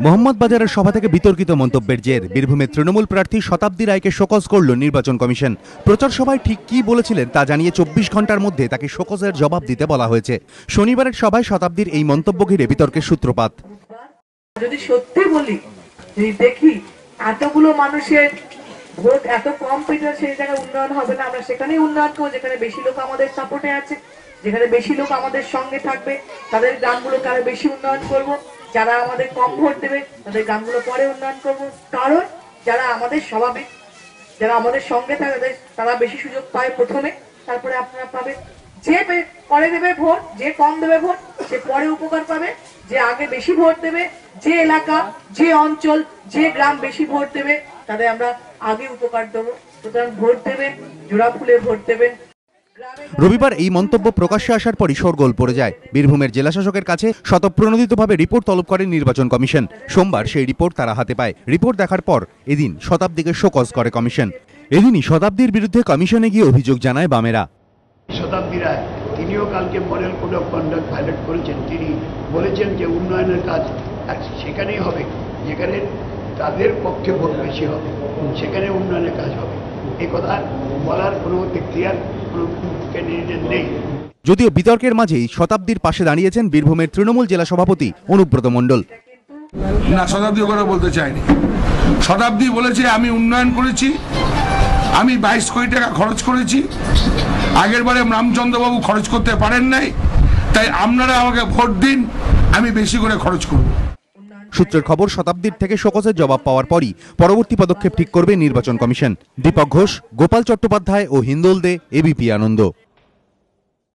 মোহাম্মদবাজারের সভা থেকে বিতর্কিত মন্তব্যের জের বীরভূমের তৃণমূল প্রার্থী শতাব্দী রায়কে শোকজ করল নির্বাচন কমিশন। প্রচার সভায় ঠিক কি বলেছিলেন তা জানিয়ে 24 ঘন্টার মধ্যে তাকে শোকজের জবাব দিতে বলা হয়েছে। শনিবারের সভায় শতাব্দীর এই মন্তব্য ঘিরে বিতর্কের সূত্রপাত। যদি সত্যি বলি, যদি দেখি এতগুলো মানুষের ভোট এত কম পেলে সেই জায়গায় উন্নয়ন হবে না, আমরা সেখানেই উন্নয়ন করবো যেখানে বেশি লোক আমাদের সাপোর্টে আছে, যেখানে বেশি লোক আমাদের সঙ্গে থাকবে, তাদের গ্রামগুলোকে আরো বেশি উন্নয়ন করব। যারা আমাদের কম ভোট দেবে তাদের গ্রামগুলো পরে উন্নয়ন করব, কারণ যারা আমাদের স্বাভাবিক, যারা আমাদের সঙ্গে থাকে তারা বেশি সুযোগ পায় প্রথমে, তারপরে আপনারা পাবে। যে পরে দেবে ভোট, যে কম দেবে ভোট সে পরে উপকার পাবে, যে আগে বেশি ভোট দেবে, যে এলাকা, যে অঞ্চল, যে গ্রাম বেশি ভোট দেবে তাদের আমরা আগে উপকার দেবো। সুতরাং ভোট দেবেন, জোড়া ফুলে ভোট দেবেন। রবিবার এই মন্তব্য প্রকাশ্যে আসার পরই শোরগোল পড়ে যায়। বীরভূমের জেলাশাসকের কাছে স্বতঃপ্রণোদিতভাবে রিপোর্ট তলব করেন নির্বাচন কমিশন। সোমবার সেই রিপোর্ট তারা হাতে পায়। রিপোর্ট দেখার পর এদিন শতাব্দীকে শোকজ করে কমিশন। এদিনই শতাব্দীর বিরুদ্ধে কমিশনে গিয়ে অভিযোগ জানায় বামেরা। শতাব্দী রায় তিনিও কালকে model code of conduct violate করেছেন। তিনি বলেছেন যে উন্নয়নের কাজ সেখানেই হবে যেখানে তাদের পক্ষে ভোট বেশি হবে, সেখানে উন্নয়নের কাজ হবে। এই কথা বলার কোনো ক্লিয়ার কোনো ক্যান্ডিডেট নেই। যদিও বিতর্কের মাঝেই শতাব্দীর পাশে দাঁড়িয়েছেন বীরভূমের তৃণমূল জেলা সভাপতি অনুব্রত মণ্ডল। না, শতাব্দী কথা বলতে চায়নি। শতাব্দী বলেছে আমি উন্নয়ন করেছি, আমি 22 কোটি টাকা খরচ করেছি, আগের বারে রামচন্দ্রবাবু খরচ করতে পারেন নাই, তাই আপনারা আমাকে ভোট দিন, আমি বেশি করে খরচ করব। সূত্রের খবর, শতাব্দীর থেকে শোকজের জবাব পাওয়ার পরই পরবর্তী পদক্ষেপ ঠিক করবে নির্বাচন কমিশন। দীপক ঘোষ, গোপাল চট্টোপাধ্যায় ও হিন্দোল দে, এবিপি আনন্দ।